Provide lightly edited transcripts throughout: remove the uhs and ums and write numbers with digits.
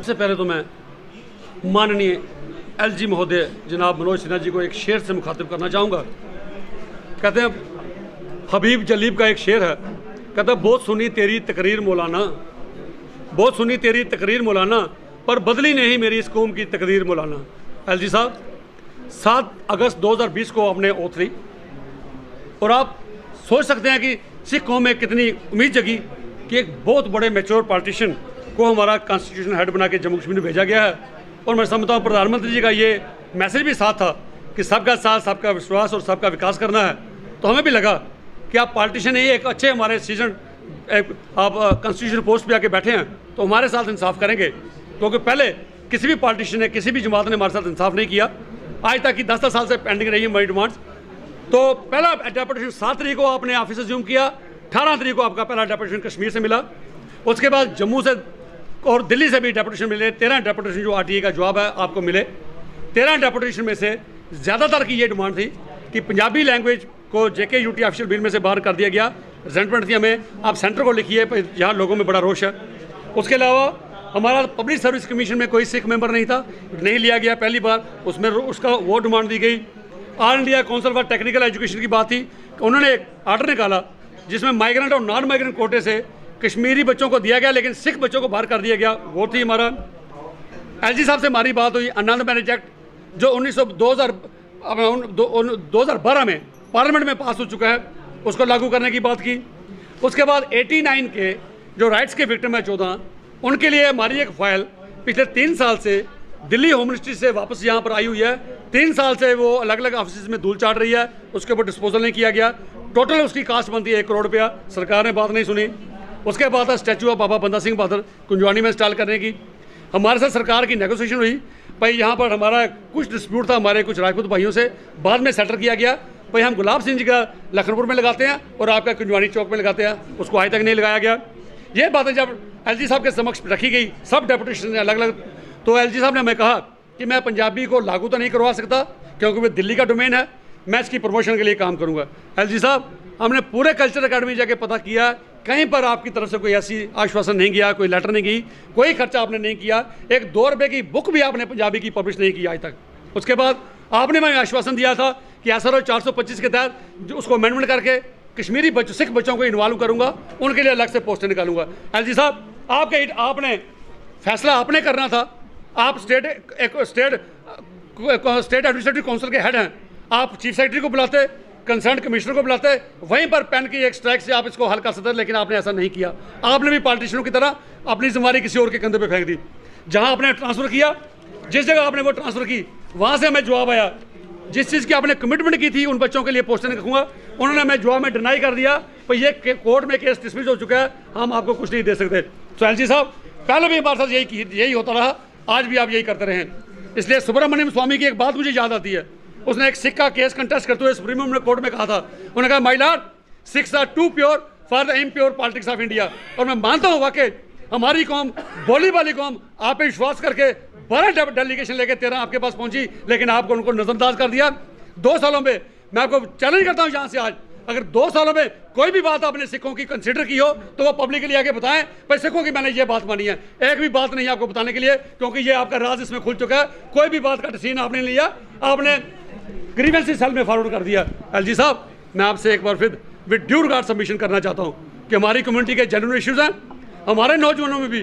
सबसे पहले तो मैं माननीय एलजी महोदय जनाब मनोज सिन्हा जी को एक शेर से मुखातिब करना चाहूँगा। कहते हैं, हबीब जलीब का एक शेर है, कहता है बहुत सुनी तेरी तकरीर मौलाना, बहुत सुनी तेरी तकरीर मौलाना, पर बदली नहीं मेरी इस कौम की तकदीर मौलाना। एलजी साहब 7 अगस्त 2020 को आपने ओथ ली और आप सोच सकते हैं कि सिख कौम में कितनी उम्मीद जगी कि एक बहुत बड़े मैच्योर पॉलिटिशियन को हमारा कॉन्स्टिट्यूशन हेड बना के जम्मू कश्मीर में भेजा गया है। और मैं समझता हूँ प्रधानमंत्री जी का ये मैसेज भी साथ था कि सबका साथ, सबका विश्वास और सबका विकास करना है। तो हमें भी लगा कि आप पॉलिटिशियन ही एक अच्छे हमारे सीजन आप कॉन्स्टिट्यूशन पोस्ट पे आके बैठे हैं तो हमारे साथ इंसाफ करेंगे, क्योंकि पहले किसी भी पॉलिटिशियन ने, किसी भी जमात ने हमारे साथ इंसाफ नहीं किया। आज तक की 10 साल से पेंडिंग रही है हमारी डिमांड्स। तो पहला डेपुटेशन 7 तारीख को आपने ऑफिस अज्यूम किया, 18 तारीख को आपका पहला डेपुटेशन कश्मीर से मिला, उसके बाद जम्मू से और दिल्ली से भी डेपुटेशन मिले। 13 डेपुटेशन जो आरटीए का जवाब है आपको मिले। 13 डेपुटेशन में से ज़्यादातर की ये डिमांड थी कि पंजाबी लैंग्वेज को JKUT ऑफिशियल बिल में से बाहर कर दिया गया। रिजेंटमेंट थी हमें, आप सेंटर को लिखिए, यहाँ लोगों में बड़ा रोष है। उसके अलावा हमारा पब्लिक सर्विस कमीशन में कोई सिख मेंबर नहीं था, नहीं लिया गया पहली बार, उसमें उसका वो डिमांड दी गई। All India council for technical education की बात थी, उन्होंने एक आर्डर निकाला जिसमें माइग्रेंट और नॉन माइग्रेंट कोटे से कश्मीरी बच्चों को दिया गया लेकिन सिख बच्चों को बाहर कर दिया गया। वो थी हमारा। एलजी साहब से हमारी बात हुई आनंद मैरिज एक्ट जो 2012 में पार्लियामेंट में पास हो चुका है, उसको लागू करने की बात की। उसके बाद 89 के जो राइट्स के विक्टिम है 14, उनके लिए हमारी एक फाइल पिछले 3 साल से दिल्ली होम मिनिस्ट्री से वापस यहाँ पर आई हुई है। 3 साल से वो अलग अलग ऑफिस में धूल चाट रही है, उसके ऊपर डिस्पोजल नहीं किया गया। टोटल उसकी कास्ट बनती है 1 करोड़ रुपया, सरकार ने बात नहीं सुनी। उसके बाद स्टैचू ऑफ बाबा बंदा सिंह बहादुर कुंजवानी में इंस्टॉल करने की हमारे साथ सरकार की नेगोशिएशन हुई। भाई यहाँ पर हमारा कुछ डिस्प्यूट था हमारे कुछ राजपूत भाइयों से, बाद में सेटल किया गया। भाई हम गुलाब सिंह जी का लखनपुर में लगाते हैं और आपका कुंजवानी चौक में लगाते हैं, उसको आज तक नहीं लगाया गया। ये बातें जब एलजी साहब के समक्ष रखी गई, सब डेपुटेशन अलग अलग, तो एलजी साहब ने हमें कहा कि मैं पंजाबी को लागू तो नहीं करवा सकता क्योंकि वो दिल्ली का डोमेन है, मैं इसकी प्रमोशन के लिए काम करूँगा। एलजी साहब, हमने पूरे कल्चर अकेडमी जाके पता किया, कहीं पर आपकी तरफ से कोई ऐसी आश्वासन नहीं गया, कोई लेटर नहीं गई, कोई खर्चा आपने नहीं किया। एक 2 रुपये की बुक भी आपने पंजाबी की पब्लिश नहीं की आज तक। उसके बाद आपने मैं आश्वासन दिया था कि SRO 425 के तहत उसको अमेंडमेंट करके कश्मीरी बच्चों, सिख बच्चों को इन्वॉल्व करूंगा, उनके लिए अलग से पोस्टें निकालूंगा। एलजी साहब, आपने फैसला आपने करना था। आप स्टेट एडमिनिस्ट्रेटिव काउंसिल के हेड हैं, आप चीफ सेक्रेटरी को बुलाते, कंसर्न कमिश्नर को बुलाते, वहीं पर पेन की एक स्ट्राइक से आप इसको हल कर सकते, लेकिन आपने ऐसा नहीं किया। आपने भी पॉलिटिशियनों की तरह अपनी जिम्मेदारी किसी और के कंधे पे फेंक दी। जहां आपने ट्रांसफर किया, जिस जगह आपने वो ट्रांसफर की, वहां से हमें जवाब आया जिस चीज़ की आपने कमिटमेंट की थी उन बच्चों के लिए पोस्टें रखूंगा, उन्होंने हमें जवाब में डिनाई कर दिया। पर ये कोर्ट में केस डिसमिस हो चुका है, हम आपको कुछ नहीं दे सकते। तो एलजी साहब, पहले भी हमारे साथ यही होता रहा, आज भी आप यही करते रहे। इसलिए सुब्रमण्यम स्वामी की एक बात मुझे याद आती है, उसने एक सिख का केस कंटेस्ट करते हुए सुप्रीम कोर्ट में कहा था, उन्होंने कहा my lord, Sikhs are too pure for the impure politics of India. और मैं मानता हूँ वाकई हमारी कौम, बोली वाली कौम, आप पे विश्वास करके 12 डेलीगेशन लेके 13 आपके पास पहुंची, लेकिन आपको उनको नजरअंदाज कर दिया। 2 सालों में मैं आपको चैलेंज करता हूं यहाँ से आज, अगर 2 सालों में कोई भी बात आपने सिखों की कंसिडर की हो तो वो पब्लिकली आके बताएं, पर सिखों की मैंने ये बात मानी है। एक भी बात नहीं आपको बताने के लिए, क्योंकि ये आपका राज इसमें खुल चुका है। कोई भी बात का डिसीजन आपने लिया, आपने ग्रीवेंसी सेल में फॉरवर्ड कर दिया। एलजी साहब, मैं आपसे एक बार फिर विद ड्यू रिगार्ड सबमिशन करना चाहता हूँ कि हमारी कम्युनिटी के जेन्युइन इश्यूज हैं, हमारे नौजवानों में भी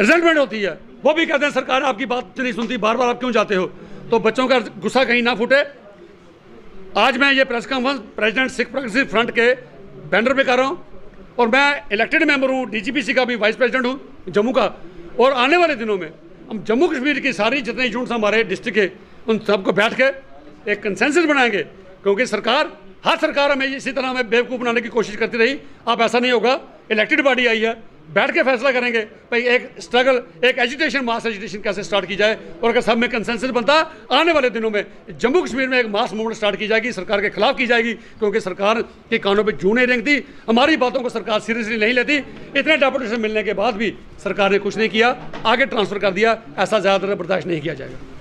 रिजल्टमेंट होती है, वो भी कहते हैं सरकार आपकी बात नहीं सुनती, बार बार आप क्यों जाते हो। तो बच्चों का गुस्सा कहीं ना फूटे। आज मैं ये press conference president Sikh progressive front के बैनर पे कर रहा हूँ, और मैं इलेक्टेड मेंबर हूँ, DGPC का भी वाइस प्रेसिडेंट हूँ जम्मू का। और आने वाले दिनों में हम जम्मू कश्मीर की सारी जितने यूनिट्स हमारे डिस्ट्रिक्ट के, उन सबको बैठ के एक कंसेंसस बनाएंगे, क्योंकि हर सरकार हमें इसी तरह हमें बेवकूफ़ बनाने की कोशिश करती रही। अब ऐसा नहीं होगा, इलेक्टेड बॉडी आई है, बैठ के फैसला करेंगे भाई एक स्ट्रगल, एक एजिटेशन, मास एजिटेशन कैसे स्टार्ट की जाए। और अगर सब में कंसेंसस बनता, आने वाले दिनों में जम्मू कश्मीर में एक मास मूवमेंट स्टार्ट की जाएगी, सरकार के खिलाफ की जाएगी, क्योंकि सरकार के कानों पे जूं नहीं रेंगती, हमारी बातों को सरकार सीरियसली नहीं लेती। इतने डेपुटेशन मिलने के बाद भी सरकार ने कुछ नहीं किया, आगे ट्रांसफर कर दिया। ऐसा ज़्यादातर बर्दाश्त नहीं किया जाएगा।